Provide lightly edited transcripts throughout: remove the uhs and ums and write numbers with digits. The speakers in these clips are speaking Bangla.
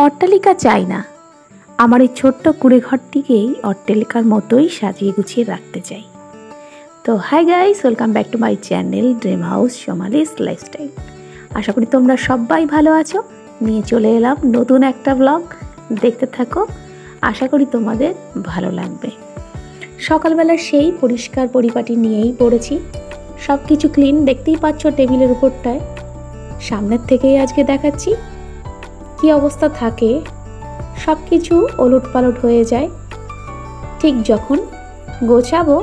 অট্টালিকা চাই না, আমার এই ছোট্ট কুঁড়ে ঘরটিকেই অট্টালিকার মতোই সাজিয়ে গুছিয়ে রাখতে চাই। তো hi guys, welcome back to my channel dream house Somali's lifestyle. আশা করি তোমরা সবাই ভালো আছো। নিয়ে চলে এলাম নতুন একটা ব্লগ, দেখতে থাকো, আশা করি তোমাদের ভালো লাগবে। সকালবেলা সেই পরিষ্কার পরিপাটি নিয়েই পড়েছি, সব কিছু ক্লিন দেখতেই পাচ্ছ টেবিলের উপরটায়। সামনের থেকেই আজকে দেখাচ্ছি কি অবস্থা থাকে, সব কিছু ওলট পালট হয়ে যায় ঠিক যখন গোছাবো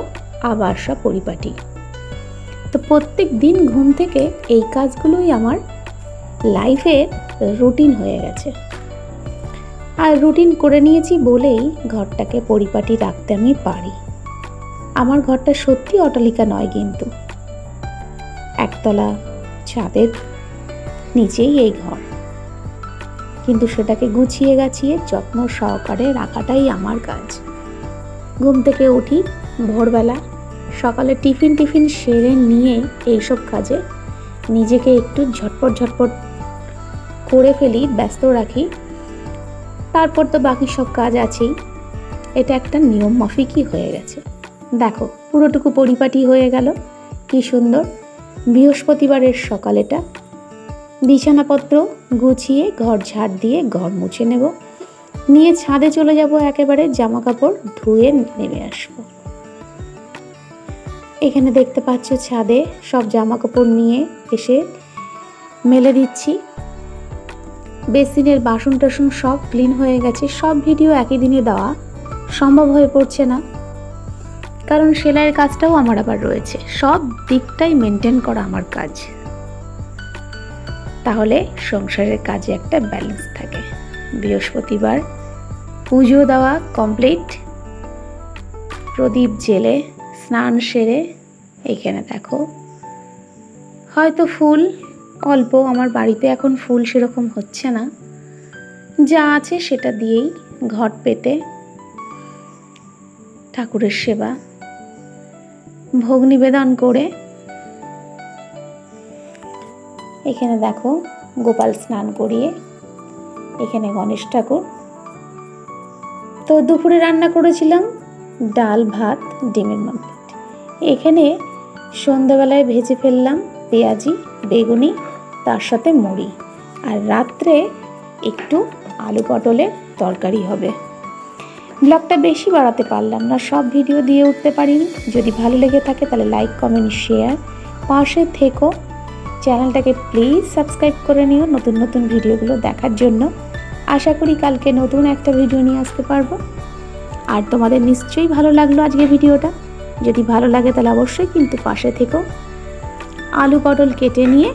আবার সব পরিপাটি। তো প্রত্যেক দিন ঘুম থেকে এই কাজগুলোই আমার লাইফের রুটিন হয়ে গেছে, আর রুটিন করে নিয়েছি বলেই ঘরটাকে পরিপাটি রাখতে আমি পারি। আমার ঘরটা সত্যি অট্টালিকা নয়, কিন্তু একতলা ছাদের নিচেই এই ঘর, কিন্তু সেটাকে গুছিয়ে গাছিয়ে যত্ন সহকারে রাখাটাই আমার কাজ। ঘুম থেকে উঠি ভোরবেলা, সকালে টিফিন সেরে নিয়ে এইসব কাজে নিজেকে একটু ঝটপট করে ফেলি, ব্যস্ত রাখি। তারপর তো বাকি সব কাজ আছেই, এটা একটা নিয়ম মাফিকই হয়ে গেছে। দেখো পুরোটুকু পরিপাটি হয়ে গেল, কি সুন্দর। বৃহস্পতিবারের সকাল এটা, বিছানাপত্র গুছিয়ে ঘর ঝাড় দিয়ে ঘর মুছে নেব, নিয়ে ছাদে চলে যাব, একেবারে জামা কাপড় ধুয়ে নেমে আসবো। এখানে দেখতে পাচ্ছ ছাদে সব জামা কাপড় নিয়ে এসে মেলে দিচ্ছি। বেসিনের বাসন টাসন সব ক্লিন হয়ে গেছে। সব ভিডিও একই দিনে দেওয়া সম্ভব হয়ে পড়ছে না, কারণ সেলাইয়ের কাজটাও আমার আবার রয়েছে। সব দিকটাই মেনটেন করা আমার কাজ, তাহলে সংসারের কাজে একটা ব্যালেন্স থাকে। বৃহস্পতিবার পুজো দেওয়া কমপ্লিট, প্রদীপ জেলে স্নান সেরে এখানে দেখো হয়তো ফুল অল্প, আমার বাড়িতে এখন ফুল সেরকম হচ্ছে না, যা আছে সেটা দিয়েই ঘট পেতে ঠাকুরের সেবা ভোগ নিবেদন করে। এখানে দেখো গোপাল স্নান করিয়ে, এখানে গণেশ ঠাকুর। তো দুপুরে রান্না করেছিলাম ডাল ভাত ডিমের মামলেট। এখানে সন্ধ্যাবেলায় ভেজে ফেললাম পেঁয়াজি বেগুনি, তার সাথে মুড়ি, আর রাত্রে একটু আলু পটলের তরকারি হবে। ব্লগটা বেশি বাড়াতে পারলাম না, সব ভিডিও দিয়ে উঠতে পারিনি। যদি ভালো লেগে থাকে তাহলে লাইক কমেন্ট শেয়ার, পাশে থেকো। চ্যানেলটাকে প্লিজ সাবস্ক্রাইব করে নিও নতুন ভিডিওগুলো দেখার জন্য। আশা করি কালকে নতুন একটা ভিডিও নিয়ে আসতে পারবো। আর তোমাদের নিশ্চয়ই ভালো লাগলো আজকে ভিডিওটা। যদি ভালো লাগে তাহলে অবশ্যই কিন্তু পাশে থেকো। আলু পটল কেটে নিয়ে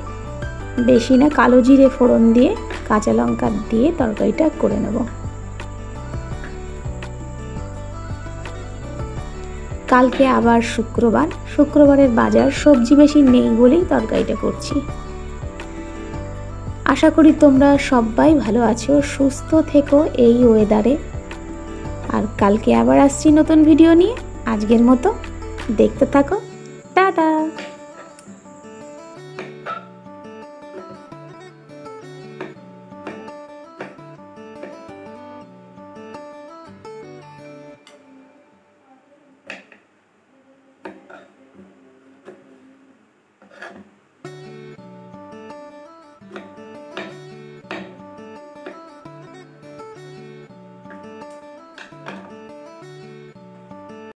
বেশি না, কালো জিরে ফোড়ন দিয়ে কাঁচা লঙ্কা দিয়ে তরকারিটা করে নেব। কালকে আবার শুক্রবারের বাজার, সবজি বেশি নেই বলেই তরকারিটা করছি। আশা করি তোমরা সবাই ভালো আছো, সুস্থ থেকো এই ওয়েদারে। আর কালকে আবার আসছি নতুন ভিডিও নিয়ে। আজকের মতো দেখতে থাকো, টাটা।